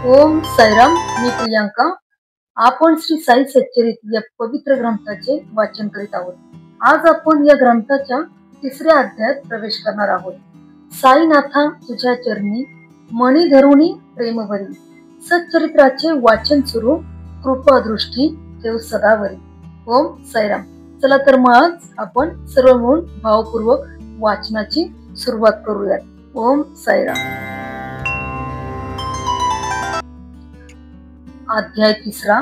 ओम साईराम. मी प्रियांका. आपण श्री साई सच्चरित या पवित्र ग्रंथाचे वाचन करीत आहोत. आज आपण या ग्रंथाच्या तिसऱ्या अध्यायात प्रवेश करणार आहोत. साईनाथा तुझ्या चरणी मणी धरुणी प्रेमभरी. सच्चरित्राचे वाचन सुरू. कृपा दृष्टी ठेव सदावरी. ओम साईराम. चला तर मग आज आपण सर्व मिळून भावपूर्वक वाचनाची सुरुवात करूयात. ओम साईराम. अध्याय तिसरा.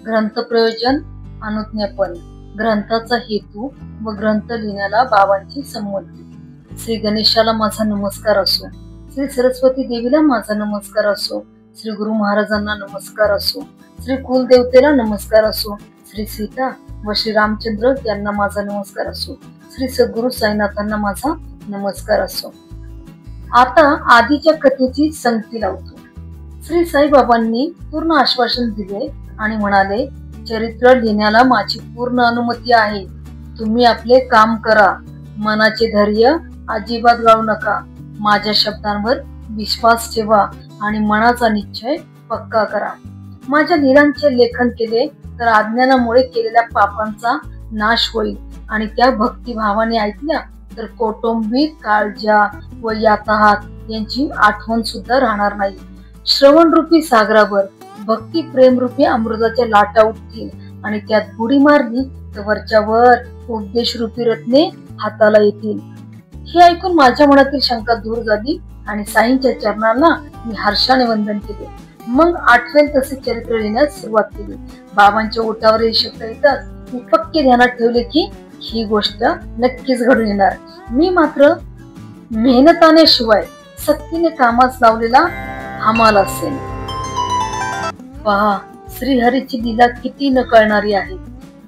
ग्रंथ प्रयोजन, अनुज्ञापन. ग्रंथाचा हेतू व ग्रंथ लिहिण्याला बाबांची संमती. श्री गणेशाला माझा नमस्कार असो. श्री सरस्वती देवीला माझा नमस्कार असो. श्री गुरु महाराजांना नमस्कार असो. श्री कुलदेवतेला नमस्कार असो. श्री सीता व श्री रामचंद्र यांना माझा नमस्कार असो. श्री सद्गुरु साईनाथांना माझा नमस्कार असो. आता आधीच्या कथेची संगती लावतो. श्री साईबाबांनी पूर्ण आश्वासन दिले आणि म्हणाले, चरित्र लिहिण्याला माझी पूर्ण अनुमती आहे. तुम्ही आपले काम करा. मनाचे धैर्य अजिबात गाळू नका. माझ्या शब्दांवर विश्वास ठेवा आणि मनाचा निश्चय पक्का करा. माझ्या लीलांचे लेखन केले तर अज्ञानामुळे केलेल्या पापांचा नाश होईल आणि त्या भक्तिभावाने ऐकल्या तर कौटुंबिक काळजा व यातहात यांची आठवण सुद्धा राहणार नाही. श्रवण रूपी सागरावर भक्ती प्रेम रूपी अमृताच्या लाटा उठतील आणि त्यात बुडी मारली तर वरच्या वर उपदेश रूपी रत्ने हाताला येतील. हे ऐकून माझ्या मनातील शंका दूर झाली आणि साईंच्या चरणांना मी हर्षाने वंदन केले. मग आठवेल तसे चरित्र लिहिण्यास सुरुवात केली. बाबांच्या ओठावर हे शब्द येतात मी पक्के ध्यानात ठेवले की ही गोष्ट नक्कीच घडून येणार. मी मात्र मेहनताने शिवाय सक्तीने कामास लावलेला हमाल असेल. पहा, श्रीहरीची लीला किती न कळणारी आहे.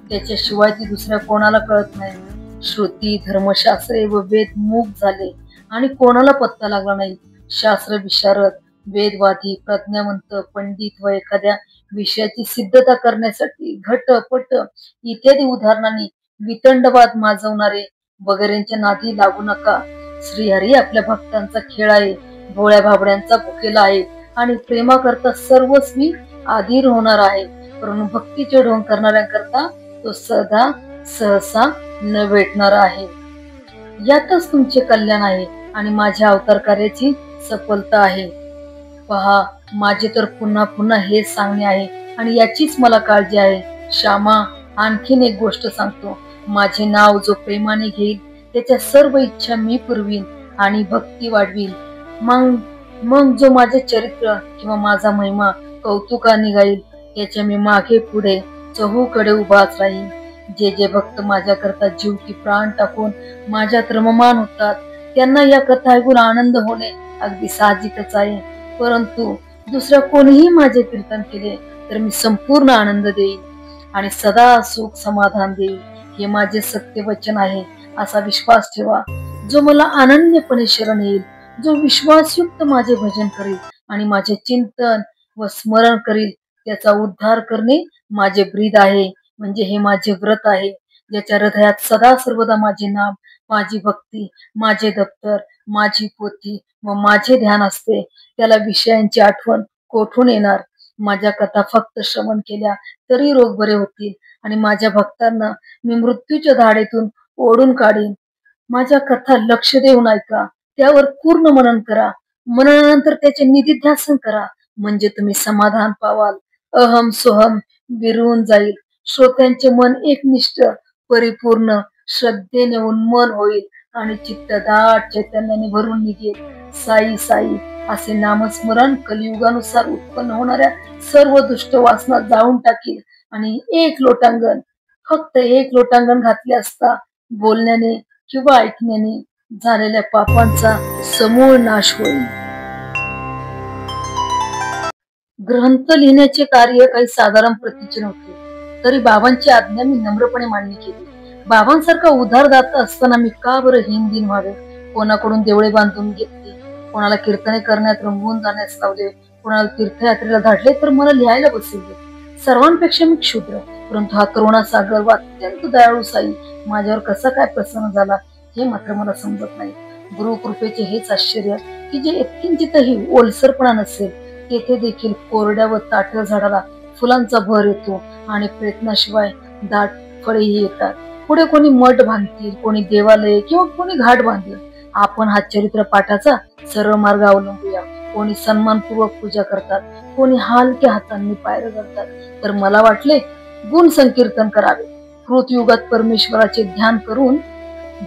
त्याच्याशिवाय ती दुसऱ्या कोणाला कळत नाही. श्रुती धर्मशास्त्रे व वेद मूक झाले आणि कोणाला पत्ता लागला नाही. शास्त्र विशारद, वेदवादी, प्रज्ञावंत, पंडित व एखाद्या विषयाची सिद्धता करण्यासाठी घट पट इत्यादी उदाहरणांनी वितंडवाद माजवणारे वगैरेंच्या नादी लागू नका. श्रीहरी आपल्या भक्तांचा खेळ आहे. भोळ्या भाबड्यांचा भुकेला आहे आणि प्रेमाकरता सर्वस्वी आधीर होणार आहे. परंतु भक्तीचे ढोंग करणाऱ्यांकरता तो सदा सहसा न भेटणार आहे. यातच तुमचे कल्याण आहे आणि माझ्या अवतार कार्याची सफलता आहे. पहा, माझे तर पुन्हा पुन्हा हेच सांगणे आहे आणि याचीच मला काळजी आहे. श्यामा, आणखीन एक गोष्ट सांगतो. माझे नाव जो प्रेमाने घेईल त्याच्या सर्व इच्छा मी पुरवीन आणि भक्ती वाढवील. मग जो माझे चरित्र किंवा माझा महिमा कौतुकाने गाईल त्याच्या मी मागे पुढे चहूकडे उभाच राहील. जे जे भक्त माझ्या करता जीव की प्राण टाकून माझ्यात रममान होतात त्यांना या कथा ऐकून आनंद होणे अगदी साहजिकच आहे. परंतु दुसऱ्या कोणीही माझे कीर्तन केले तर मी संपूर्ण आनंद देईन आणि सदा सुख समाधान देईन. हे माझे सत्य वचन आहे असा विश्वास ठेवा. जो मला अनन्यपणे शरण येईल, जो विश्वासयुक्त माझे भजन करेल आणि माझे चिंतन व स्मरण करील त्याचा उद्धार करणे माझे ब्रीद आहे. म्हणजे हे माझे व्रत आहे. ज्याच्या हृदयात सदा सर्वदा माझे नाम, माझी भक्ती, माझे दप्तर, माझी पोथी व माझे ध्यान असते त्याला विषयांची आठवण कोठून येणार. माझ्या कथा फक्त श्रवण केल्या तरी रोग बरे होतील आणि माझ्या भक्तांना मी मृत्यूच्या धाडेतून ओढून काढीन. माझ्या कथा लक्ष देऊन ऐका. त्यावर पूर्ण मनन करा. मननानंतर त्याचे निधिध्यासन करा म्हणजे तुम्ही समाधान पावाल. अहम सोहम विरून जाईल. श्रोत्यांचे मन एकनिष्ठ परिपूर्ण श्रद्धेने उन्मन होईल आणि चित्त दाट चैतन्याने भरून निघेल. साई साई असे नामस्मरण कलियुगानुसार उत्पन्न होणाऱ्या सर्व दुष्ट वासना जाळून टाकील आणि फक्त एक लोटांगण घातले असता बोलण्याने किंवा ऐकण्याने झालेल्या पापांचा समूळ नाश होईल. ग्रंथ लिहिण्याचे कार्य काही साधारण प्रतीचे नव्हते तरी बाबांची आज्ञा मी नम्रपणे मान्य केली. बाबांसारखा उधारदाता असताना मी का बरं हिमदीन व्हावे. कोणाकडून देवळे बांधून घेतली, कोणाला कीर्तने करण्यात रंगून जाण्यास लावले, कोणाला तीर्थयात्रेला धाडले तर मला लिहायला बसवले. सर्वांपेक्षा मी क्षुद्र, परंतु हा करुणा सागर व अत्यंत दयाळू साई माझ्यावर कसा काय प्रसन्न झाला हे मात्र मला समजत नाही. गुरु कृपेचे हेच आश्चर्य की जे यत्किंचितही ओलसरपणा नसेल तेथे देखील कोरड्या व ताटळ झाडाला फुलांचा भर येतो आणि प्रयत्नाशिवाय दाट फळेही येतात. पुढे कोणी मठ बांधतील, कोणी देवालय किंवा कोणी घाट बांधेल. आपण हा चरित्र पाठाचा सरळ मार्ग अवलंबूया. कोणी सन्मानपूर्वक पूजा करतात, कोणी हलक्या हातांनी पायऱ्या करतात, तर मला वाटले गुण संकीर्तन करावे. कृतयुगात परमेश्वराचे ध्यान करून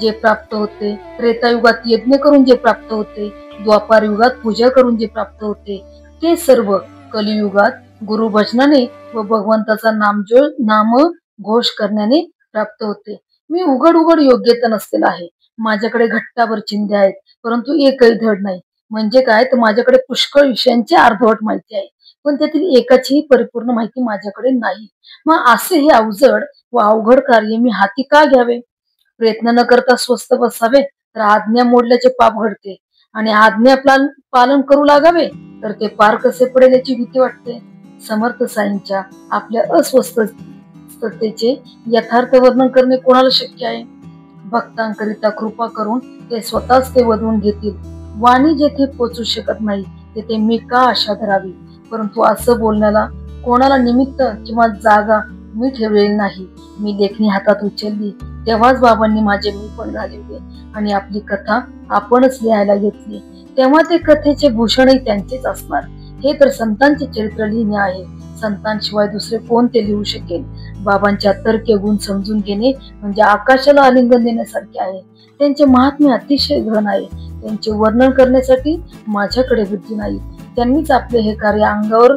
जे प्राप्त होते, त्रेतायुगात यज्ञ करून जे प्राप्त होते, द्वापार युगात पूजा करून जे प्राप्त होते, ते सर्व कलियुगात गुरुभजनाने व भगवंताचा नाम घोष करण्याने प्राप्त होते. मी उघड योग्यता नसलेला आहे. माझ्याकडे घट्टाभर चिंध्या आहेत, परंतु एकही धड नाही. म्हणजे काय, तर माझ्याकडे पुष्कळ विषयांची अर्धवट माहिती आहे, पण त्यातील एकाचीही परिपूर्ण माहिती माझ्याकडे नाही. मग असे हे अवजड व अवघड कार्य मी हाती का घ्यावे? प्रयत्न न करता स्वस्थ बसावे तर आज्ञा मोडल्याचे पाप घडते, आणि आज्ञा पालन करू लागावे तर ते पार कसे पडेल याची भीती वाटते. समर्थ साईंच्या आपल्या अस्वस्थतेचे यथार्थ वर्णन करणे कोणाला शक्य आहे? भक्तांकरिता कृपा करून ते स्वतःच ते वधवून घेतील. वाणी जेथे पोचू शकत नाही तेथे मी का आशा धरावी? परंतु असं बोलण्याला कोणाला निमित्त किंवा जागा मी ठेवलेली नाही. मी लेखणी हातात उचलली तेव्हाच बाबांनी माझे मी पण घालवले आणि आपली कथा आपणच लिहायला घेतली. तेव्हा ते कथेचे भूषणही त्यांचेच असणार. हे तर संतांचे चरित्र लिहिणे आहे. संतांशिवाय दुसरे कोण ते लिहू शकेल? बाबांचे अतर्क्य गुण समजून घेणे म्हणजे आकाशाला आलिंगन देण्यासारखे आहे. त्यांचे महात्म्य अतिशय गहन आहे. त्यांचे वर्णन करण्यासाठी माझ्याकडे बुद्धी नाही. त्यांनीच आपले हे कार्य अंगावर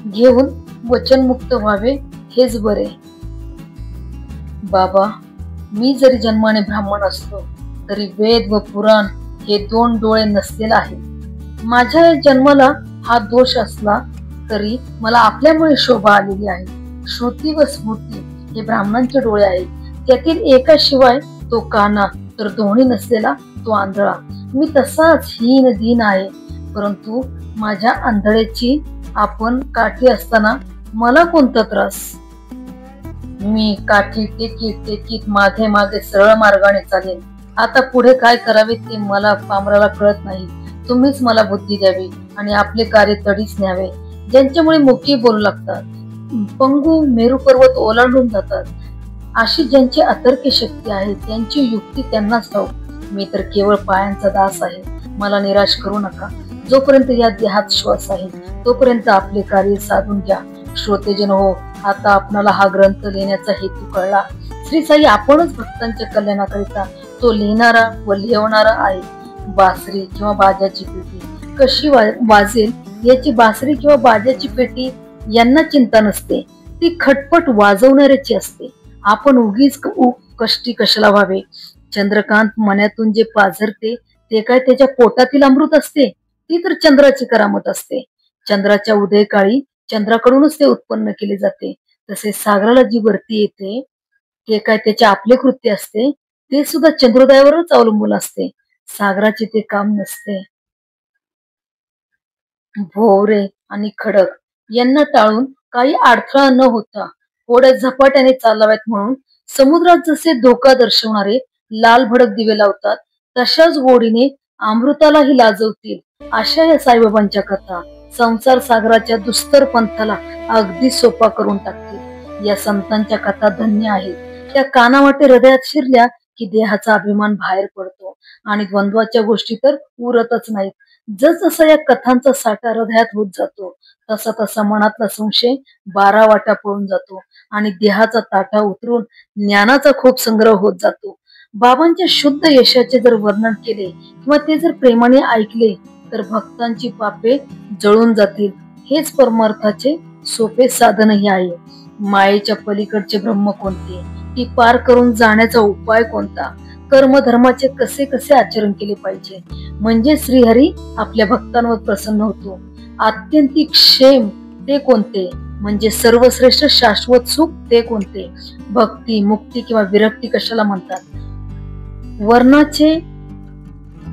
घेऊन वचनमुक्त व्हावे हेच बरे. बाबा, मी जरी जन्माने ब्राह्मण असलो तरी वेद व पुराण हे दोन डोळे नसलेला आहे. माझ्या जन्माला हा दोष असला तरी मला आपल्यामुळे शोभा आलेली आहे. श्रुती व स्मृती हे ब्राह्मणांचे डोळे आहेत. त्यातील एकाशिवाय तो काना तर दोन्ही नसलेला तो आंधळा. मी तसाच हीन दीन आहे, परंतु माझ्या आंधळेची आपण काठी असताना मला कोणता त्रास? मी काठी टेकीत मागे मागे सरळ मार्गाने चालेन. आता पुढे काय करावे ते मला पामराला कळत नाही. तुम्हीच मला बुद्धी द्यावी आणि आपले कार्य तडीच न्यावे. ज्यांच्यामुळे मुकी बोलू लागतात, पंगू मेरू पर्वत ओलांडून जातात, अशी ज्यांची अतर्क्य शक्ती आहे त्यांची युक्ती त्यांनाच ठाऊक. मी तर केवळ पायांचा दास आहे. मला निराश करू नका. जोपर्यंत या देहात श्वास आहे तोपर्यंत आपले कार्य साधून घ्या. श्रोतेजन हो, आता आपणाला हा ग्रंथ लिहिण्याचा हेतू कळला. श्री साई आपणच भक्तांच्या कल्याणाकरिता तो लिहिणारा व लिहवणारा आहे. बासरी किंवा बाजाची पेटी कशी वाजेल याची बासरी किंवा बाजाची पेटी यांना चिंता नसते. ती खटपट वाजवणाऱ्याची असते. आपण उगीच कष्टी कशाला व्हावे? चंद्रकांत मनातून जे पाझरते ते काय त्याच्या पोटातील अमृत असते? ती तर चंद्राची करामत असते. चंद्राच्या उदयकाळी चंद्राकडूनच ते उत्पन्न केले जाते. तसे सागराला जी वरती येते ते काय त्याचे आपले कृत्य असते? ते सुद्धा चंद्रोदयावरच अवलंबून असते. सागराचे ते काम नसते. भोवरे आणि खडक यांना टाळून काही अडथळा न होता थोड्या झपाट्याने चालाव्यात म्हणून समुद्रात जसे धोका दर्शवणारे लाल भडक दिवे लावतात, तशाच गोडीने अमृतालाही लाजवतील अशा या साईबाबांच्या कथा संसार सागराच्या दुस्तर पंथाला अगदी सोपा करून टाकतील. या संतांच्या कथा धन्य आहेत. त्या कानावाटे हृदयात शिरल्या की देहाचा अभिमान बाहेर पडतो आणि द्वंद्वाच्या गोष्टी तर उरतच नाहीत. जसजसा या कथांचा साठा हृदयात होत जातो तसा तसा मनातला संशय 12 वाटा पळून जातो आणि देहाचा ताठा उतरून ज्ञानाचा खूप संग्रह होत जातो. बाबांच्या शुद्ध यशाचे जर वर्णन केले किंवा ते जर प्रेमाने ऐकले तर भक्तांची पापे जळून जातील. हेच परमार्थाचे सोपे साधनही आहे. मायेच्या पलीकडचे ब्रह्म कोणते? ती पार करून जाण्याचा उपाय कोणता? कर्मधर्माचे कसे कसे आचरण केले पाहिजे म्हणजे श्रीहरी आपल्या भक्तांवर प्रसन्न होतो? आत्यंतिक क्षेम ते कोणते म्हणजे सर्वश्रेष्ठ शाश्वत सुख ते कोणते? भक्ती, मुक्ती किंवा विरक्ती कशाला म्हणतात? वर्णाचे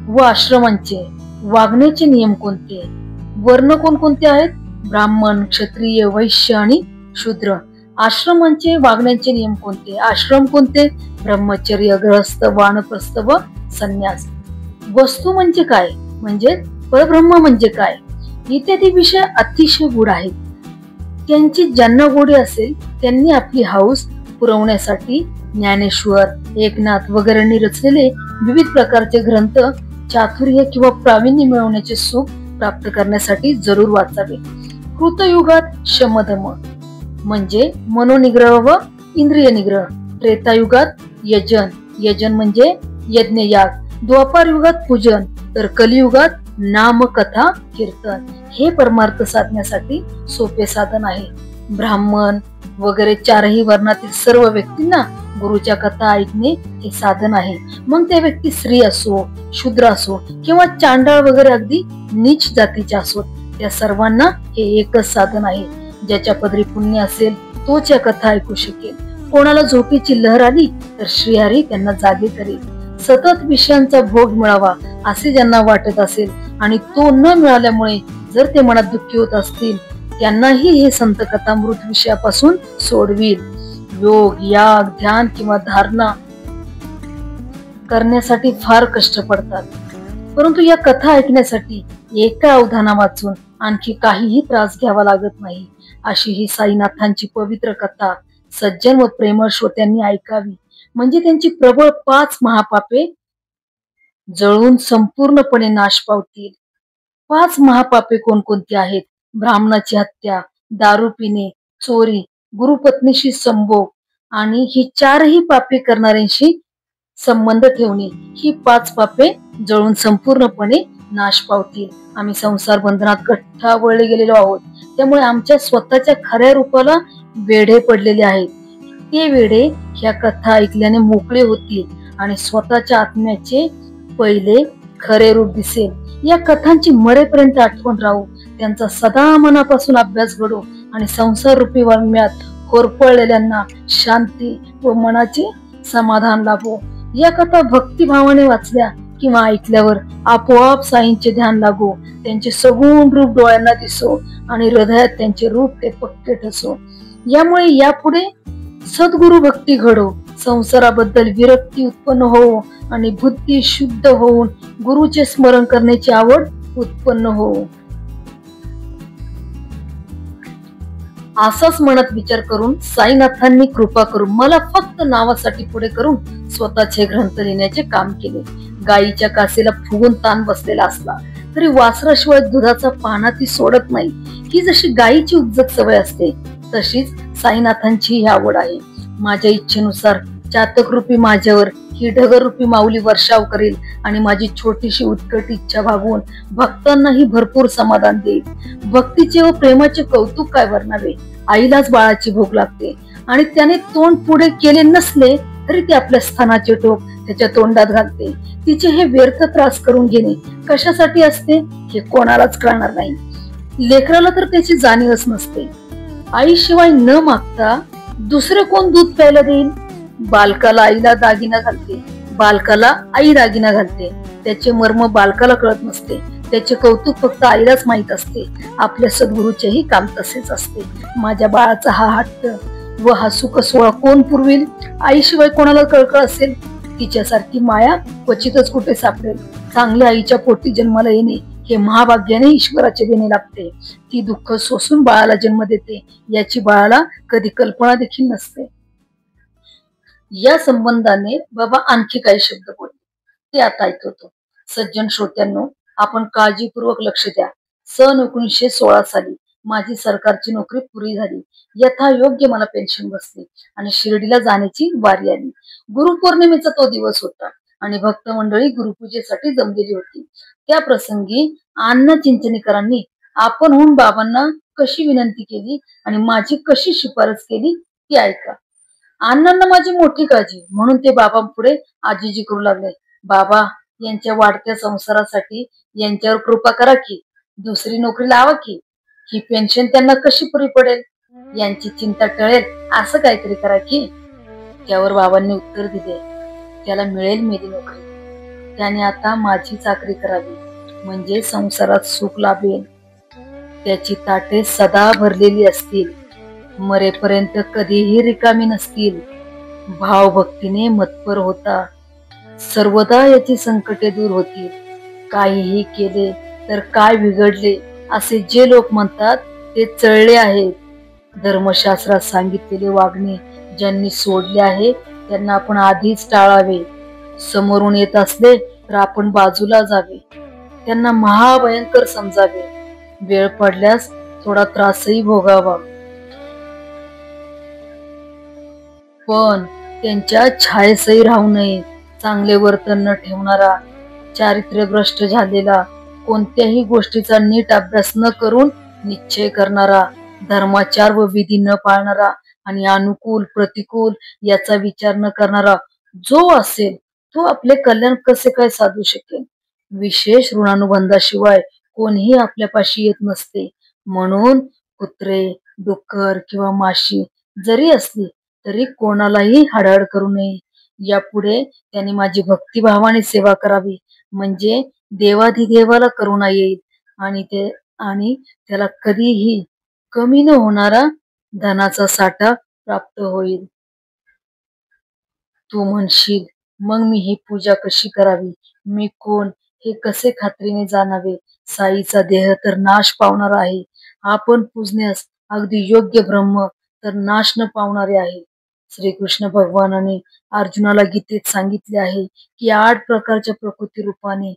व आश्रमांचे वागण्याचे नियम कोणते? वर्ण कोणकोणते आहेत? ब्राह्मण, क्षत्रिय, वैश्य आणि शूद्र. आश्रमांचे वागण्याचे नियम कोणते? आश्रम कोणते? ब्रह्मचर्य, गृहस्थ, वानप्रस्थ व संन्यास. वस्तू म्हणजे काय? म्हणजे परब्रह्म म्हणजे काय? इत्यादी विषय अतिशय गूढ आहेत. त्यांची ज्यांना गोडी असेल त्यांनी आपली हौस पुरवण्यासाठी ज्ञानेश्वर, एकनाथ वगैरेंनी रचलेले विविध प्रकारचे ग्रंथ चातुर्य किंवा प्रावीण्य मिळवण्याचे सुख प्राप्त करण्यासाठी जरूर वाचावे. कृतयुगात शमदम म्हणजे मनोनिग्रह व इंद्रिय निग्रह, त्रेतायुगात यजन म्हणजे यज्ञयाग, द्वापार युगात पूजन, तर कलियुगात नाम, कथा, कीर्तन हे परमार्थ साधण्यासाठी सोपे साधन आहे. ब्राह्मण वगैरे चारही वर्णातील सर्व व्यक्तींना गुरुच्या कथा ऐकणे हे साधन आहे. मग त्या व्यक्ती स्त्री असो, शूद्र असो किंवा चांडाळ वगैरे अगदी नीच जातीच्या असोत, त्या सर्वांना हे एकच साधन आहे. ज्याच्या पदरी पुण्य असेल तोच या कथा ऐकू शकेल. कोणाला झोपेची लहर आली तर श्रीहरी त्यांना जागे करेल. सतत विषयांचा भोग मिळावा असे ज्यांना वाटत असेल आणि तो न मिळाल्यामुळे जर ते मनात दुःखी होत असतील, त्यांनाही हे संत कथामृत विषयापासून सोडविल. योग, याग, ध्यान किंवा धारणा करण्यासाठी फार कष्ट पडतात, परंतु या कथा ऐकण्यासाठी एका अवधाना वाचून आणखी काहीही त्रास घ्यावा लागत नाही. अशी ही साईनाथांची पवित्र कथा सज्जन व प्रेमळ श्रोत्यांनी ऐकावी, म्हणजे त्यांची प्रबळ 5 महापापे जळून संपूर्णपणे नाश पावतील. 5 महापापे कोणकोणती आहेत? ब्राह्मणाची हत्या, दारू पिणे, चोरी, गुरुपत्नीशी संभोग आणि ही 4ही पापे करणाऱ्यांशी संबंध ठेवणे. ही 5 पापे जळून संपूर्णपणे नाश पावतील. आम्ही संसार बंधनात गठ्ठा गेलेलो आहोत, त्यामुळे आमच्या स्वतःच्या खऱ्या रूपाला वेढे पडलेले आहेत. ते वेढे ह्या कथा ऐकल्याने मोकळे होतील आणि स्वतःच्या आत्म्याचे पहिले खरे रूप दिसेल. या कथांची मरेपर्यंत आठवण राहू, त्यांचा सदा मनापासून अभ्यास घडो आणि संसार रूपी वाङ्मयात होरपळलेल्यांना शांती व मनाचे समाधान लाभो. या कथा भक्तिभावाने वाचल्या किंवा ऐकल्यावर आपोआप साईंचे ध्यान लागो, त्यांचे सगुण रूप डोळ्यांना दिसो आणि हृदयात त्यांचे रूप ते पक्के ठसो. यामुळे यापुढे सद्गुरु भक्ती घडो, संसाराबद्दल विरक्ती उत्पन्न हो आणि बुद्धी शुद्ध होऊन गुरुचे स्मरण करण्याची आवड उत्पन्न हो. असाच मनात विचार करून साईनाथांनी कृपा करून मला फक्त नावासाठी पुढे करून स्वतःचे ग्रंथ लिहिण्याचे काम केले. गायीच्या कासेला फुगून ताण बसलेला असला तरी वासराशिवाय दुधाचा पाना ती सोडत नाही. ही जशी गायीची उपजत सवय असते, तशीच साईनाथांची ही आवड आहे. माझ्या इच्छेनुसार चातक रूपी माझ्यावर ही ढगर रूपी माऊली वर्षाव करेल आणि माझी छोटीशी उत्कट इच्छा भागवून भक्तांनाही भरपूर समाधान देईल. भक्तीचे व प्रेमाचे कौतुक काय वर्णावे. आईलाच बाळाची भूक लागते आणि त्याने तोंड पुढे केले नसले तरी ती आपल्या स्थानाचे टोक त्याच्या तोंडात घालते. तिचे हे व्यर्थ त्रास करून घेणे कशासाठी असते हे कोणालाच कळणार नाही. लेकराला तर त्याची जाणीवच नसते. आईशिवाय न मागता दुसरे कोण दूध प्यायला देईल. बालकाला आईला दागिना घालते, बालकाला आई दागिना घालते. त्याचे मर्म बालकाला कळत नसते, त्याचे कौतुक फक्त आईलाच माहित असते. आपल्या सद्गुरूचेही काम तसेच असते. माझ्या बाळाचा हा हट्ट व हा सुख सोहळा कोण पुरविल. आईशिवाय कोणाला कळकळ असेल. तिच्यासारखी माया क्वचितच कुठे सापडेल. चांगल्या आईच्या पोटी जन्माला येणे हे महाभाग्याने ईश्वराचे देणे लागते. ती दुःख सोसून बाळाला जन्म देते, याची बाळाला कधी कल्पना देखील नसते. या संबंधाने बाबा आणखी काही शब्द बोलले, ते आता ऐकवतो. सज्जन श्रोत्यांनो, आपण काळजीपूर्वक लक्ष द्या. सन 1916 साली माझी सरकारची नोकरी पुरी झाली. यथायोग्य मला पेन्शन बसली आणि शिर्डीला जाण्याची वारी आली. गुरुपौर्णिमेचा तो दिवस होता आणि भक्त मंडळी गुरुपूजेसाठी जमलेली होती. त्या प्रसंगी अण्णा चिंचणीकरांनी आपणहून बाबांना कशी विनंती केली आणि माझी कशी शिफारस केली ती ऐका. अण्णांना माझी मोठी काळजी, म्हणून ते बाबांपुढे आजीजी करू लागले. बाबा, यांच्या वाढत्या संसारासाठी यांच्यावर कृपा करा की, दुसरी नोकरी लावा की, ही पेन्शन त्यांना कशी पुरी पडेल, यांची चिंता टळेल असं काहीतरी करा की. त्यावर बाबांनी उत्तर दिले, त्याला मिळेल मेली नोकरी. त्याने आता माझी चाकरी करावी, म्हणजे संसारात सुख लाभेल. त्याची ताटे सदा भरलेली असतील, मरेपर्यंत कधीही रिकामी नसतील. भावभक्तीने मतपर होता, सर्वदा याची संकटे दूर होतील. काहीही केले तर काय बिघडले असे जे लोक म्हणतात ते चळले आहेत. धर्मशास्त्रात सांगितलेले वागणे ज्यांनी सोडले आहे त्यांना आपण आधीच टाळावे. समोरून येत असले तर आपण बाजूला जावे. त्यांना महाभयंकर समजावे. वेळ पडल्यास थोडा त्रासही भोगावा, पण त्यांच्या छायेसही राहू नये. चांगले वर्तन न ठेवणारा, चारित्र्यभ्रष्ट झालेला, कोणत्याही गोष्टीचा नीट अभ्यास न करून निश्चय करणारा, धर्माचार व विधी न पाळणारा आणि अनुकूल प्रतिकूल याचा विचार न करणारा जो असेल तो आपले कल्याण कसे काय साधू शकेल. विशेष ऋणानुबंधाशिवाय कोणीही आपल्यापाशी येत नसते. म्हणून कुत्रे, डुक्कर किंवा माशी जरी असली तरी कोणालाही हाडहाड करू नये. यापुढे त्यांनी माझी भक्तिभावाने सेवा करावी, म्हणजे देवाधिदेवाला करुणा येईल आणि त्याला कधीही कमी न होणारा धनाचा साठा प्राप्त होईल. तू म्हणशील, मग मी ही पूजा कशी करावी? मी कोण हे कसे खात्रीने जाणावे? साईचा देह तर नाश पावणार आहे. आपण पूजण्यास अगदी योग्य ब्रह्म तर नाश न पावणारे आहे. श्रीकृष्ण भगवानाने अर्जुनाला गीतेत सांगितले आहे की 8 प्रकारच्या प्रकृती रूपाने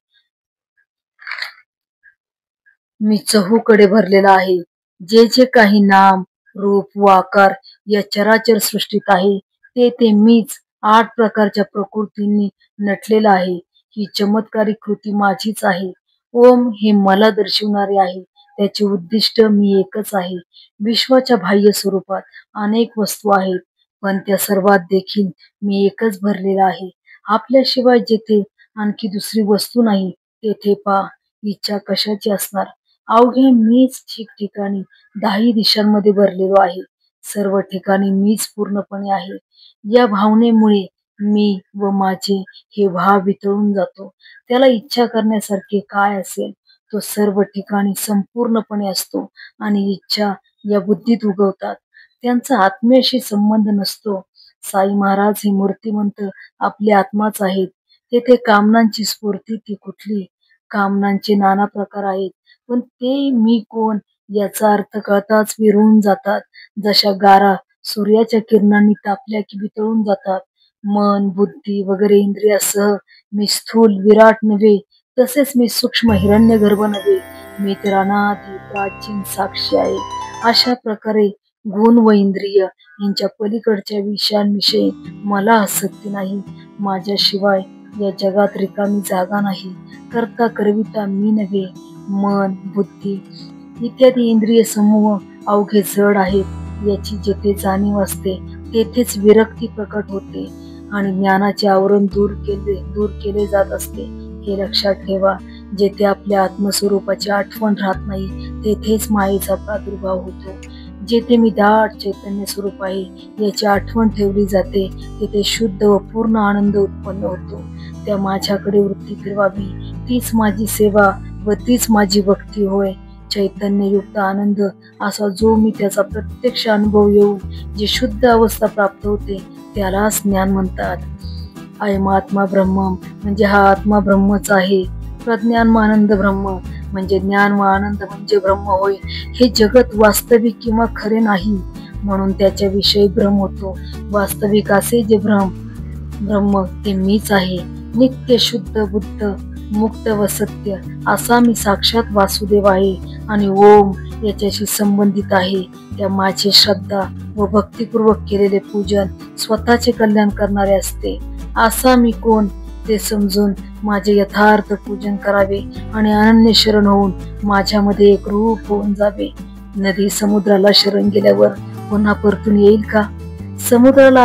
मी चहूकडे भरलेला आहे. जे जे काही नाम, रूप व आकार या चराचर सृष्टीत आहे ते मीच 8 प्रकारच्या प्रकृतींनी नटलेला आहे. ही चमत्कारिक कृती माझीच आहे. ओम हे मला दर्शवणारे आहे. त्याचे उद्दिष्ट मी एकच आहे. विश्वाच्या बाह्य स्वरूपात अनेक वस्तू आहेत, पण त्या सर्वात देखील मी एकच भरलेला आहे. आपल्याशिवाय जेथे आणखी दुसरी वस्तू नाही तेथे पहा इच्छा कशाची असणार. अवघ्या मीच ठिकठिकाणी 10 दिशांमध्ये भरलेलो आहे. सर्व ठिकाणी मीच पूर्णपणे आहे. या भावनेमुळे मी व माझे हे भाव वितळून जातो. त्याला इच्छा करण्यासारखे काय असेल? तो सर्व ठिकाणी संपूर्णपणे असतो आणि इच्छा या बुद्धीत उगवतात. त्यांचा आत्म्याशी संबंध नसतो. साई महाराज हे मूर्तिमंत आपले आत्माच आहेत. तेथे कामनांची स्फूर्ती ती कुठली? कामनांचे नाना प्रकार आहेत, पण ते मी कोण याचा अर्थ कळताच विरळून जातात. जशा गारा सूर्याच्या किरणांनी तापल्या की वितळून जातात. मन, बुद्धी वगैरे इंद्रियासह मी स्थूल विराट नव्हे, तसेच मी सूक्ष्म हिरण्यगर्भ नव्हे. मी तर अनादी प्राचीन साक्षी आहे. अशा प्रकारे गुण व इंद्रिय यांच्या पलीकडच्या विषयांविषयी मला आसक्ती नाही. माझ्याशिवाय या जगात रिकामी जागा नाही. करता करविता मी नव्हे. मन, बुद्धी इत्यादी इंद्रिय समूह अवघे जड आहेत. याची जेथे जाणीव असते तेथेच विरक्ती प्रकट होते आणि ज्ञानाचे आवरण दूर केले जात असते. हे लक्षात ठेवा. जेथे आपल्या आत्मस्वरूपाची आठवण राहत नाही तेथेच मायेचा प्रादुर्भाव होतो. जेथे मी दाट चैतन्य स्वरूप आहे याची आठवण ठेवली जाते तेथे शुद्ध व पूर्ण आनंद उत्पन्न होतो. त्या माझ्याकडे वृत्ती फिरवावी, तीच माझी सेवा व तीच माझी भक्ती होय. चैतन्ययुक्त आनंद असा जो मी त्याचा प्रत्यक्ष अनुभव येऊन जी शुद्ध अवस्था प्राप्त होते त्यालाच ज्ञान म्हणतात. अयम आत्मा ब्रह्म म्हणजे हा आत्मा ब्रह्मच आहे. प्रज्ञान आनंद ब्रह्म म्हणजे ज्ञान व आनंद म्हणजे ब्रह्म होय. हे जगत वास्तविक किंवा खरे नाही म्हणून त्याच्याविषयी भ्रम होतो. वास्तविक असे जे ब्रह्म ते मीच आहे. नित्य शुद्ध बुद्ध मुक्त व सत्य असा मी साक्षात वासुदेव आहे आणि ओम याच्याशी संबंधित आहे. त्या माझे श्रद्धा व भक्तिपूर्वक केलेले पूजन स्वतःचे कल्याण करणारे असते. असा मी कोण ते समजून माझे यथार्थ पूजन करावे आणि अनन्य शरण होऊन माझ्यामध्ये एक रूप होऊन जावे. नदी समुद्राला शरण गेल्यावर पुन्हा परतून येईल का? समुद्राला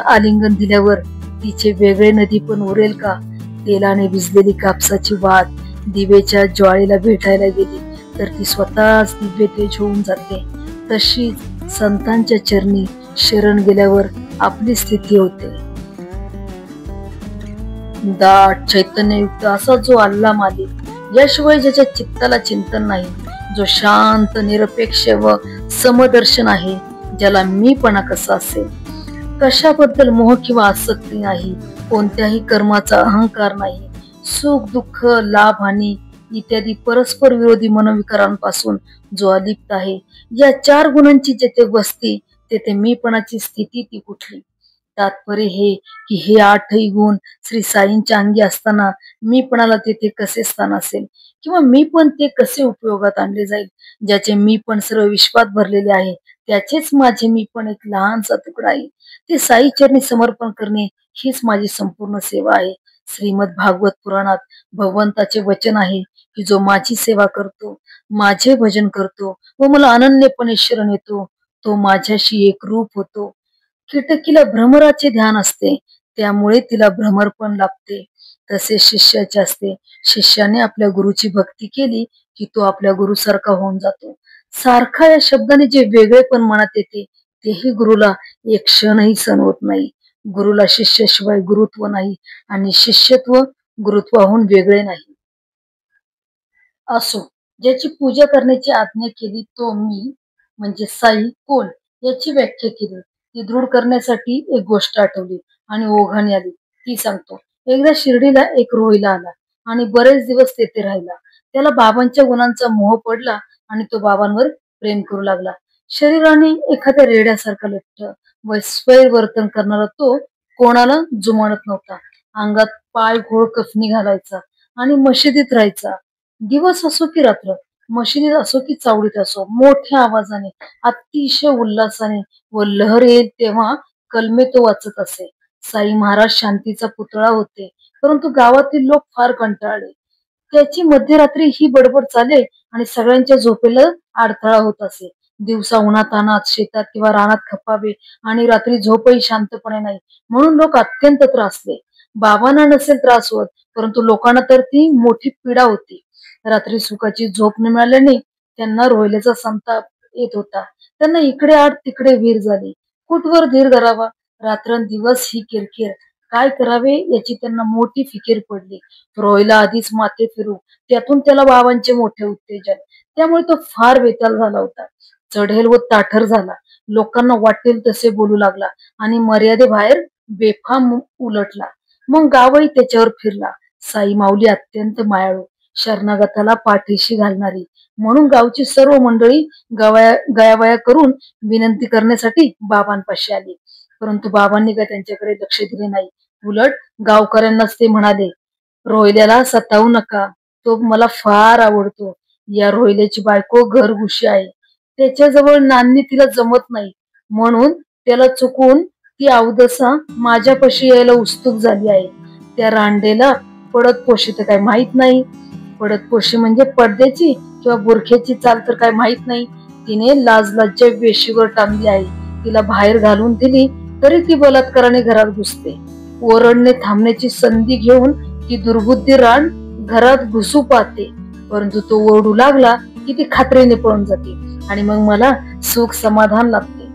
आलिंगन दिल्यावर तिचे वेगळे नदी पण उरेल का? तेलाने भिजलेली कापसाची वात दिवेच्या ज्वाळेला भेटायला गेली तर ती स्वतःच दिव्य तेज होऊन जाते. तशीच संतांच्या चरणी शरण गेल्यावर आपली स्थिती होते. दाट चैतन्ययुक्त असा जो अल्ला मालिक याशिवाय ज्याच्या चित्ताला चिंतन नाही, जो शांत निरपेक्ष व समदर्शन आहे, ज्याला मीपणा कसा असेल, कशाबद्दल मोह किंवा आसक्ती नाही, कोणत्याही कर्माचा अहंकार नाही, सुख दुःख लाभ हानी इत्यादी परस्पर विरोधी मनोविकारांपासून जो अलिप्त आहे, या 4 गुणांची जेथे बसते तेथे मीपणाची स्थिती ती कुठली. तात्पर्य हे की हे 8ही गुण श्री साईंच्या अंगी असताना मीपणाला तेथे कसे स्थान असेल, किंवा मी पण ते कसे उपयोगात आणले जाईल. ज्याचे मी पण सर्व विश्वात भरलेले आहे, त्याचेच माझे मी पण एक लहानसा तुकडा आहे. ते साई चरणी समर्पण करणे हीच माझी संपूर्ण सेवा आहे. श्रीमद भागवत पुराणात भगवंताचे वचन आहे की जो माझी सेवा करतो, माझे भजन करतो व मला अनन्यपणे शरण येतो, तो माझ्याशी एक रूप होतो. कीटकीला भ्रमराचे ध्यान असते, त्यामुळे तिला भ्रमर पण लागते. तसे शिष्याचे असते. शिष्याने आपल्या गुरुची भक्ती केली की तो आपल्या गुरुसारखा होऊन जातो. सारखा या शब्दाने जे वेगळेपण मनात येते तेही गुरुला एक क्षणही सहन होत नाही. गुरुला शिष्याशिवाय गुरुत्व नाही आणि शिष्यत्व गुरुत्वाहून वेगळे नाही. असो, ज्याची पूजा करण्याची आज्ञा केली तो मी म्हणजे साई कोण याची व्याख्या केली. ती दृढ करण्यासाठी एक गोष्ट आठवली आणि ओघाने आली, ती सांगतो. एकदा शिर्डीला एक रोहिला आला आणि बरेच दिवस तेथे राहिला. त्याला बाबांच्या गुणांचा मोह पडला आणि तो बाबांवर प्रेम करू लागला. शरीराने एखाद्या रेड्यासारखा लठ्ठ व स्वैर वर्तन करणारा तो कोणाला जुमानत नव्हता. अंगात पाय घोळ कफनी घालायचा आणि मशिदीत राहायचा. दिवस असो की रात्र, मशिदीत असो की चावडीत असो, मोठ्या आवाजाने, अतिशय उल्हासाने व लहर येईल तेव्हा कलमे तो वाचत असे. साई महाराज शांतीचा पुतळा होते, परंतु गावातील लोक फार कंटाळले. त्याची मध्यरात्री ही बडबड चाले आणि सगळ्यांच्या झोपेला अडथळा होत असे. दिवसा उन्हातानात शेतात किंवा रानात खपावे आणि रात्री झोपही शांतपणे नाही, म्हणून लोक अत्यंत त्रासले. बाबांना नसेल त्रास होत, परंतु लोकांना तर ती मोठी पीडा होती. रात्री सुखाची झोप न मिळाल्याने त्यांना रोहिल्याचा संताप येत होता. त्यांना इकडे आड तिकडे वीर झाली. कुठवर धीर धरावा. रात्रंदिवस ही किरकिर. काय करावे याची त्यांना मोठी फिकीर पडली. रोहिला आधीच माथे फिरू, त्यातून त्याला बाबांचे मोठे उत्तेजन, त्यामुळे तो फार बेताल झाला होता. चढेल व ताठर झाला. लोकांना वाटेल तसे बोलू लागला आणि मर्यादेबाहेर बेफाम उलटला. मग गावही त्याच्यावर फिरला. साई माऊली अत्यंत मायाळू, शरणागताला पाठीशी घालणारी, म्हणून गावची सर्व मंडळी गयावया करून विनंती करण्यासाठी बाबांपाशी आली. परंतु बाबांनी काय त्यांच्याकडे लक्ष दिले नाही. उलट गावकऱ्यांनाच ते म्हणाले, रोहिल्याला सतावू नका, तो मला फार आवडतो. या रोहिल्याची बायको घरघुशी आहे. त्याच्याजवळ नांदणी तिला जमत नाही, म्हणून त्याला चुकून ती अवदसा माझ्यापाशी यायला उत्सुक झाली आहे. त्या रांडेला पडत पोशी तर काय माहित नाही. पडत पोशी म्हणजे पडद्याची किंवा बुरख्याची चाल तर काय माहित नाही. तिने लाज लज्जा वेशीवर टांगली आहे. तिला बाहेर घालून दिली तरी ती बलात्काराने घरात घुसते. ओरडणे थांबण्याची संधी घेऊन ती दुर्बुद्धी रान घरात घुसू पाहते, परंतु तो ओरडू लागला की ती खात्रीने पळून जाते आणि मग मला सुख समाधान लागते.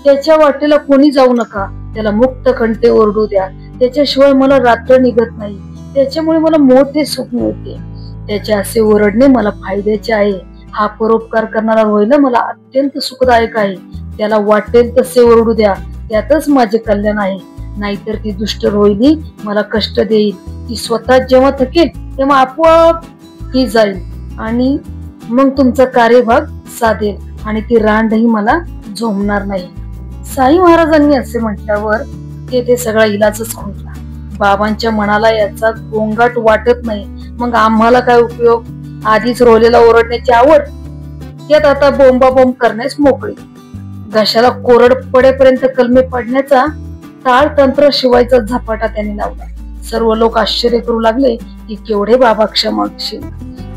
त्याच्या वाटेला कोणी जाऊ नका, त्याला मुक्त कंठे ओरडू द्या. त्याच्याशिवाय मला रात्र निघत नाही. त्याच्यामुळे मला मोठे सुख मिळते. त्याचे असे ओरडणे मला फायद्याचे आहे. हा परोपकार करणारा रोहिला मला अत्यंत सुखदायक आहे. त्याला वाटेल तसे ओरडू द्या, त्यातच माझे कल्याण आहे. नाहीतर ती दुष्ट रोहिली मला कष्ट देईल. ती स्वतः जेव्हा थकेल तेव्हा आपोआप ती जाईल आणि मग तुमचा कार्यभाग साधेल आणि ती रांडही मला झोमणार नाही. साई महाराजांनी असे म्हटल्यावर तेथे सगळा इलाजच खुंटला. बाबांच्या मनाला याचा गोंगाट वाटत नाही. मग आम्हाला काय उपयोग. आधीच रोहिलेला ओरडण्याची आवड, त्यात आता बोंबाबोंब करण्यास मोकळी. घशाला कोरड पडेपर्यंत कलमे पडण्याचा टाळ तंत्र शिवायचा झपाटा त्याने लावला. सर्व लोक आश्चर्य करू लागले की केवढे बाबा क्षमाशील,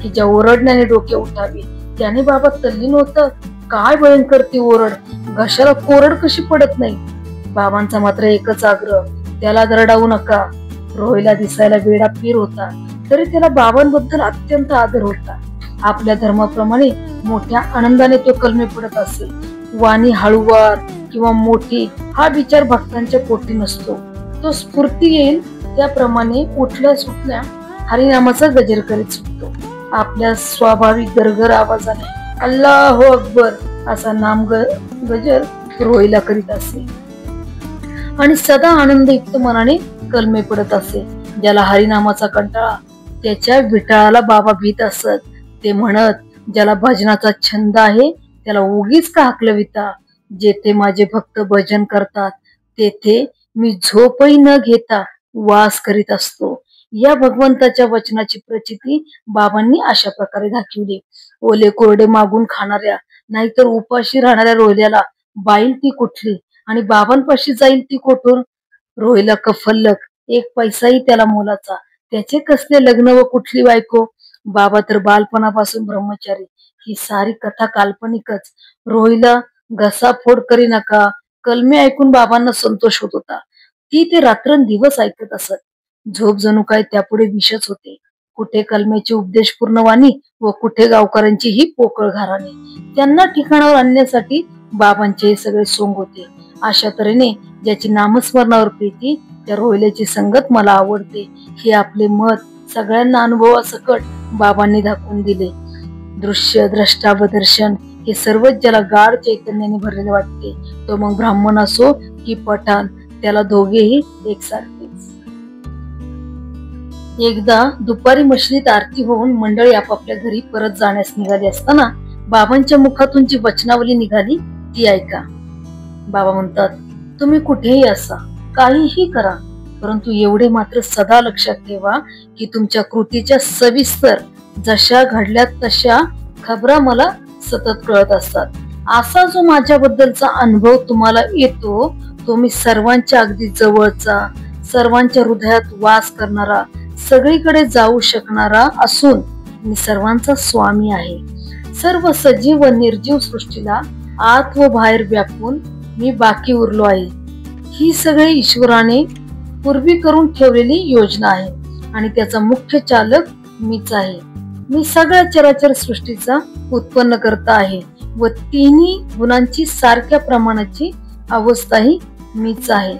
की ज्या ओरडण्याने डोके उठावे त्याने बाबा तल्लीन होत. काय भयंकर ती ओरड, घशाला कोरड कशी पडत नाही. बाबांचा मात्र एकच आग्रह, त्याला दरडावू नका. रोहिला दिसायला वेडा पीर होता, तरी त्याला बाबांबद्दल अत्यंत आदर होता. आपल्या धर्माप्रमाणे मोठ्या आनंदाने तो कलमे पडत असे. वाणी हळूवार किंवा मोठी हा विचार भक्तांच्या पोटी नसतो. तो स्फूर्ती येईल त्याप्रमाणे उठल्या सुटल्या हरिनामाचा गजर करीत सुटतो. आपल्या स्वाभाविक गरगर आवाजाने अल्लाहू अकबर असा नाम गजर रोहिला करीत असे आणि सदा आनंदयुक्त मनाने कलमे पडत असे. ज्याला हरिनामाचा कंटाळा त्याच्या विटाळाला बाबा भीत असत. ते म्हणत, ज्याला भजनाचा छंद आहे त्याला उगीच का हाकलविता. जेथे माझे भक्त भजन करतात तेथे मी झोपही न घेता वास करीत असतो. या भगवंताच्या वचनाची प्रचिती बाबांनी अशा प्रकारे दाखवली. ओले कोरडे मागून खाणाऱ्या नाहीतर उपाशी राहणाऱ्या रोहिल्याला बाईल ती कुठली आणि बाबांपाशी जाईल ती कोठून. रोहिला कफल्लक, एक पैसाही त्याला मोलाचा. त्याचे कसले लग्न व कुठली बायको. बाबा तर बालपणापासून ब्रह्मचारी. ही सारी कथा काल्पनिकच. रोहिला घसाफोड करी नका कलमे ऐकून बाबांना संतोष होत होता. ती ते रात्रंदिवस ऐकत असत. झोप जणू काय त्यापुढे विषच होते. कुठे कलमेची उपदेशपूर्ण वाणी व कुठे गावकऱ्यांची ही पोकळ घराणे. त्यांना ठिकाणावर आणण्यासाठी बाबांचे हे सगळे सोंग होते. अशा तऱ्हेने ज्याची नामस्मरणावर प्रीती त्या रोहिल्याची संगत मला आवडते हे आपले मत सगळ्यांना अनुभवासकट बाबांनी दाखवून दिले. दृश्य, द्रष्टा व दर्शन हे सर्वच ज्याला गाढ चैतन्याने भरलेले वाटते, तो मग ब्राह्मण असो की पठाण, त्याला दोघेही एकसारखेच. एकदा दुपारी मशिदीत आरती होऊन मंडळी आपापल्या घरी परत जाण्यास निघाली असताना बाबांच्या मुखातून जी वचनावली निघाली ती ऐका. बाबा म्हणतात, तुम्ही कुठेही असा, काहीही करा, परंतु एवढे मात्र सदा लक्षात ठेवा की तुमच्या कृतीच्या सविस्तर जशा घडल्या तशा खबरा मला सतत कळत असतात. असा जो माझ्याबद्दलचा अनुभव तुम्हाला येतो तो मी सर्वांच्या अगदी जवळचा, सर्वांच्या हृदयात वास करणारा, सगळीकडे जाऊ शकणारा असून मी सर्वांचा स्वामी आहे. सर्व सजीव व निर्जीव सृष्टीला आत व बाहेर व्यापून मी बाकी उरलो आहे. ही सगळी ईश्वराने पूर्वी करून ठेवलेली योजना आहे आणि त्याचा मुख्य चालक मीच आहे. मी सगळ्या चराचर सृष्टीचा उत्पन्न करता आहे व तिन्ही गुणांची सारख्या प्रमाणाची अवस्थाही मीच आहे.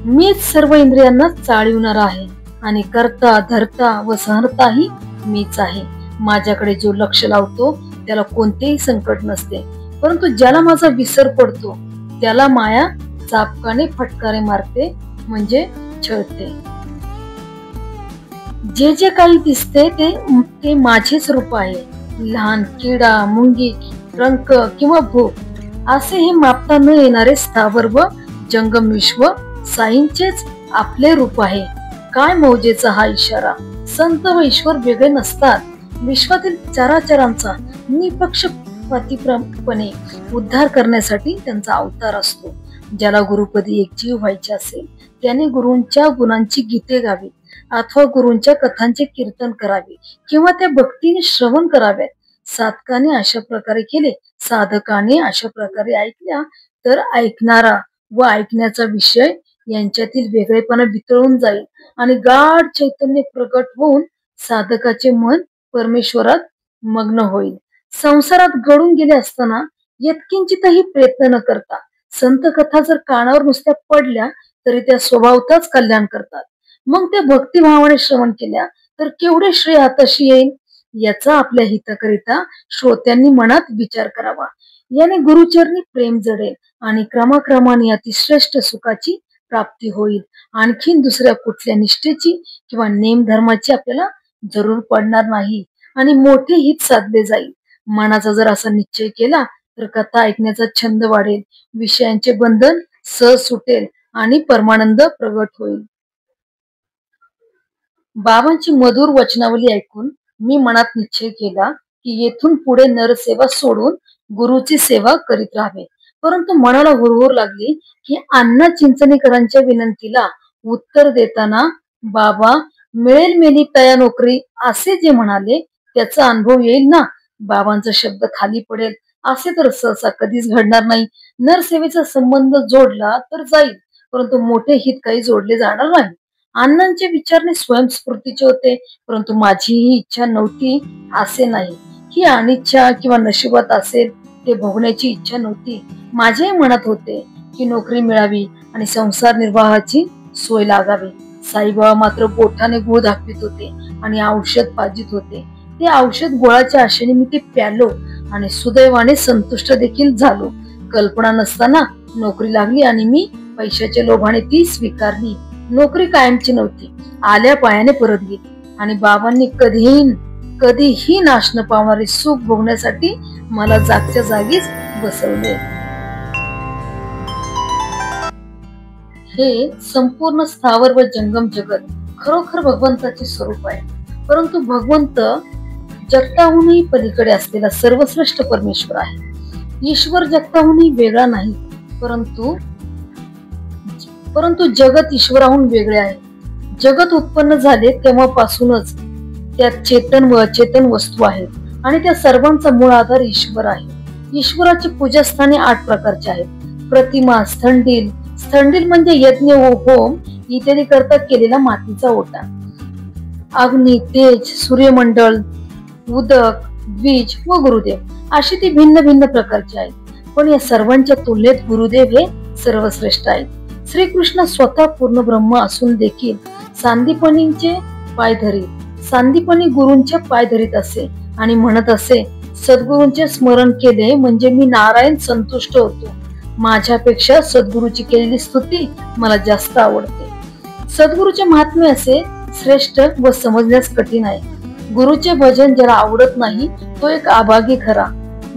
मीच सर्व इंद्रियांना चालविणारा आहे आणि करता, धरता व सहर्ताही मीच आहे. माझ्याकडे जो लक्ष लावतो त्याला कोणतेही संकट नसते, परंतु ज्याला माझा विसर पडतो त्याला माया चापकाने फटकारे मारते, म्हणजे छळते. जे जे काही दिसते ते माझेच रूप आहे. लहान किडा, मुंगी, रंक किंवा भूक असे हे मापता न येणारे स्थावर व जंगम विश्व साईंचेच आपले रूप आहे. काय मौजेचा हा इशारा. संत व ईश्वर वेगळे नसतात. विश्वातील चराचरांचा निपक्षपातीपणे उद्धार करण्यासाठी त्यांचा अवतार असतो. ज्याला गुरुपदी एक जीव व्हायचे असेल त्याने गुरूंच्या गुणांची गीते गावी अथवा गुरूंच्या कथांचे कीर्तन करावे किंवा त्या भक्तीने श्रवण कराव्यात. साधकाने अशा प्रकारे केले, साधकाने अशा प्रकारे ऐकल्या तर ऐकणारा व ऐकण्याचा विषय यांच्यातील वेगळेपणा वितळून जाईल आणि गाढ चैतन्य प्रकट होऊन साधकाचे मन परमेश्वरात मग्न होईल. संसारात गळून गेले असताना यत्किंचितही प्रयत्न न करता संत कथा जर कानावर नुसत्या पडल्या तरी त्या स्वभावताच कल्याण करतात. मग त्या भक्तिभावाने श्रवण केल्या तर केवढे श्रेय हाताशी येईल याचा आपल्या हिताकरिता श्रोत्यांनी मनात विचार करावा. याने गुरुचरणी प्रेम जडेल आणि क्रमाक्रमाने अतिश्रेष्ठ सुखाची प्राप्ती होईल. आणखीन दुसऱ्या कुठल्या निष्ठेची किंवा नेमधर्माची आपल्याला जरूर पडणार नाही आणि मोठे हित साधले जाईल. मनाचा जर असा निश्चय केला तर कथा ऐकण्याचा छंद वाढेल, विषयांचे बंधन सहज सुटेल आणि परमानंद प्रगट होईल. बाबांची मधुर वचनावली ऐकून मी मनात निश्चय केला की येथून पुढे नरसेवा सोडून गुरुची सेवा करीत राहावे. परंतु मनाला हुरहुर लागली की अण्णा चिंचणीकरांच्या विनंतीला उत्तर देताना बाबा मिळेल मेली तया नोकरी असे जे म्हणाले त्याचा अनुभव येईल ना. बाबांचा शब्द खाली पडेल असे तर सहसा कधीच घडणार नाही. नरसेवेचा संबंध जोडला तर जाईल, परंतु मोठे हित काही जोडले जाणार नाही. अण्णांचे विचारणे स्वयंस्फूर्तीचे होते, परंतु माझी ही इच्छा नव्हती असे नाही. ही अनिच्छा किंवा नशिबात असेल ते भोगण्याची इच्छा नव्हती. माझ्याही मनात होते की नोकरी मिळावी आणि संसार निर्वाहाची सोय लागावी. साईबाबा मात्र बोटाने गुळ दाखवित होते आणि औषध पाजित होते. ते औषध गोळाच्या आशेने मी ते प्यालो आणि सुदैवाने संतुष्ट देखील झालो. कल्पना नसताना नोकरी लागली आणि मी पैशाच्या लोभाने ती स्वीकारली. नोकरी कायमची नव्हती, आल्या पायाने परत गेली. आणि बाबांनी कधीही नाश न पावणारे सुख भोगण्यासाठी मला जागच्या जागीच बसवले. हे संपूर्ण स्थावर व जंगम जगत खरोखर भगवंताचे स्वरूप आहे. परंतु भगवंत जगताहूनही पलीकडे असलेला सर्वश्रेष्ठ परमेश्वर आहे. ईश्वर जगताहूनही वेगळा नाही, परंतु जगत ईश्वराहून वेगळे आहे. जगत उत्पन्न झाले तेव्हापासूनच त्यात चेतन व अचेतन वस्तू आहेत आणि त्या सर्वांचा मूळ आधार ईश्वर आहे. ईश्वराची पूजास्थाने 8 प्रकारची आहेत. प्रतिमा, स्थंडिल म्हणजे यज्ञ व होम इत्यादी करता केलेला मातीचा ओटा, अग्नी, तेज, सूर्यमंडळ, उदक, बीज व गुरुदेव अशी ती भिन्न भिन्न प्रकारची आहेत. पण या सर्वांच्या तुलनेत गुरुदेव हे सर्वश्रेष्ठ आहेत. श्रीकृष्ण स्वतः पूर्ण ब्रह्म असून देखील सांदीपनी गुरूंचे पाय धरीत असे आणि म्हणत असे, सद्गुरूंचे स्मरण केले म्हणजे मी नारायण संतुष्ट होतो. माझ्यापेक्षा सद्गुरूची केलेली स्तुती मला जास्त आवडते. सद्गुरूचे महात्म्य असे श्रेष्ठ व समजण्यास कठीण आहे. गुरुचे भजन ज्याला आवडत नाही तो एक अभागी खरा.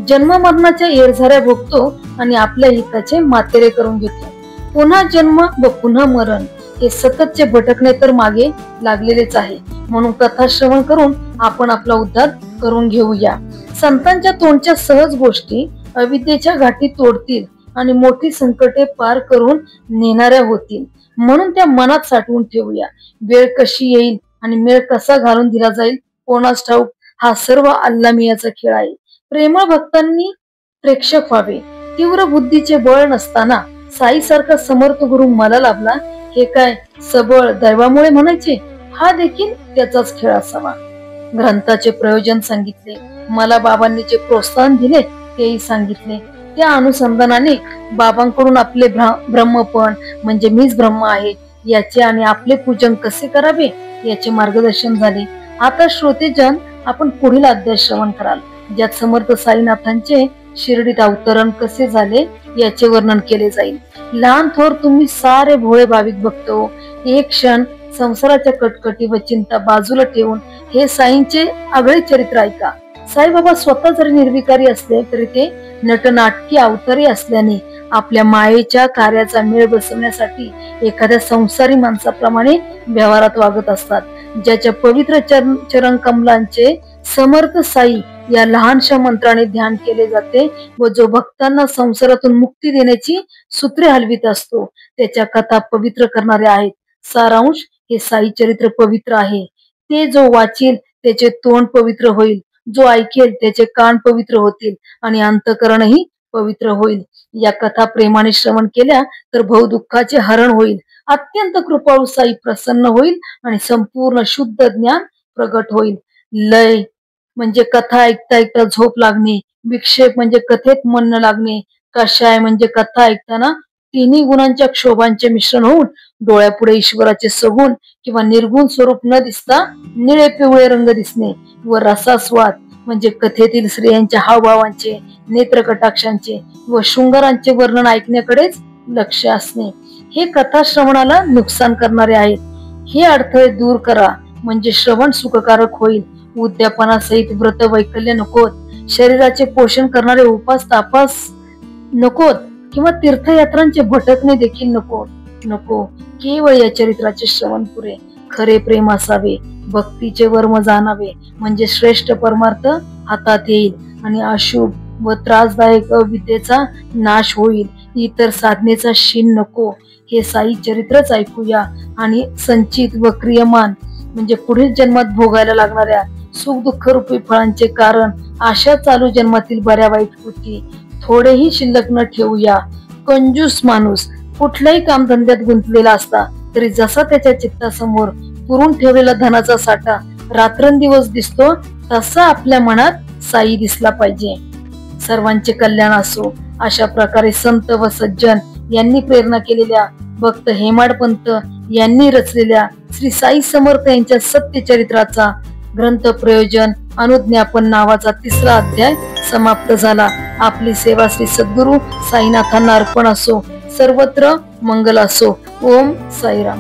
जन्म मरणाच्या येरझाऱ्या भोगतो आणि आपल्या हिताचे मातेरे करून घेतो. पुन्हा जन्म व पुन्हा मरण हे सततचे भटकणे तर मागे लागलेलेच आहे. म्हणून कथा श्रवण करून आपण आपला उद्धार करून घेऊया. संतांच्या तोंडच्या सहज गोष्टी अविद्येच्या घाटी तोडतील आणि मोठी संकटे पार करून नेणाऱ्या होतील. म्हणून त्या मनात साठवून ठेवूया. वेळ कशी येईल आणि मेळ कसा घालून दिला जाईल कोणास ठाऊक. हा सर्व अल्लामियाचा खेळ आहे. प्रेमळ भक्तांनी प्रेक्षक व्हावे. तीव्र बुद्धीचे बळ नसताना साई सारखा समर्थ गुरु मला लाभला हे काय सबळ दैवामुळे म्हणायचे. हा देखील त्याचाच खेळ असावा. ग्रंथाचे प्रयोजन सांगितले. मला बाबांनी जे प्रोत्साहन दिले तेही सांगितले. त्या अनुसंधानाने बाबांकडून आपले ब्रह्मपण म्हणजे मीच ब्रह्म आहे याचे आणि आपले पूजन कसे करावे याचे मार्गदर्शन झाले. आता श्रोतेजन आपण पुढील अध्याय श्रवण कराल, ज्यात समर्थ साईनाथांचे शिर्डीत अवतरण कसे झाले याचे वर्णन केले जाईल. लहान थोर तुम्ही सारे भोळे भाविक भक्त हो, एक क्षण संसाराच्या कटकटी व चिंता बाजूला ठेवून हे साईंचे आगळे चरित्र ऐका. साईबाबा स्वतः जरी निर्विकारी असले तरी ते नटनाटकी अवतारी असल्याने आपल्या मायेच्या कार्याचा मेळ बसवण्यासाठी एखाद्या संसारी माणसाप्रमाणे व्यवहारात वागत असतात. ज्याच्या पवित्र चरण कमलांचे समर्थ साई या लहानशा मंत्राने ध्यान केले जाते व जो भक्तांना संसारातून मुक्ती देण्याची सूत्रे हलवित असतो त्याच्या कथा पवित्र करणाऱ्या आहेत. सारांश हे साई चरित्र पवित्र आहे. ते जो वाचील त्याचे तोंड पवित्र होईल, जो ऐकेल त्याचे कान पवित्र होतील आणि अंतकरणही पवित्र होईल. या कथा प्रेमाने श्रवण केल्या तर भवदुःखाचे हरण होईल. अत्यंत कृपाळू साई प्रसन्न होईल आणि संपूर्ण शुद्ध ज्ञान प्रगट होईल. लय म्हणजे कथा ऐकता ऐकता झोप लागणे, विक्षेप म्हणजे कथेत मन न लागणे, कषाय म्हणजे कथा ऐकताना तिन्ही गुणांच्या क्षोभांचे मिश्रण होऊन डोळ्यापुढे ईश्वराचे सगुण किंवा निर्गुण स्वरूप न दिसता निळे पिवळे रंग दिसणे, व रसास्वाद म्हणजे कथेतील स्त्रियांच्या हावभावांचे, नेत्र कटाक्षांचे व शृंगारांचे वर्णन ऐकण्याकडेच लक्ष असणे हे कथा श्रवणाला नुकसान करणारे आहेत. हे अडथळे दूर करा म्हणजे श्रवण सुखकारक होईल. उद्यापनासहित व्रत वैकल्य नकोत, शरीराचे पोषण करणारे उपास तापास नकोत किंवा तीर्थयात्रांचे भटकणे देखील नको. केवळ या चरित्राचे श्रवण पुरे. खरे प्रेम असावे, भक्तीचे वर्म जाणावे म्हणजे श्रेष्ठ परमार्थ हातात येईल आणि अशुभ व त्रासदायक अविद्येचा नाश होईल. इतर साधनेचा शीन नको. हे साई चरित्रच ऐकूया आणि संचित व क्रियमान म्हणजे पुढील जन्मात भोगायला लागणाऱ्या सुख दुःख रूपी फळांचे कारण अशा चालू जन्मातील बऱ्या वाईट कृती थोडेही शिल्लक न ठेवूया. कंजूस माणूस कुठल्याही कामधंद्यात गुंतलेला असता तरी जसा त्याच्या चित्तासमोर पुरून ठेवलेला धनाचा साठा रात्रंदिवस दिसतो तसा आपल्या मनात साई दिसला पाहिजे. सर्वांचे कल्याण असो. अशा प्रकारे संत व सज्जन यांनी प्रेरणा केलेल्या भक्त हेमाडपंत यांनी रचलेल्या श्री साई समर्थ यांच्या सत्य चरित्राचा ग्रंथ प्रयोजन अनुज्ञापन नावाचा 3रा अध्याय समाप्त झाला. आपली सेवा श्री सद्गुरु साईनाथांना अर्पण असो. सर्वत्र मंगल असो. ओम साईराम.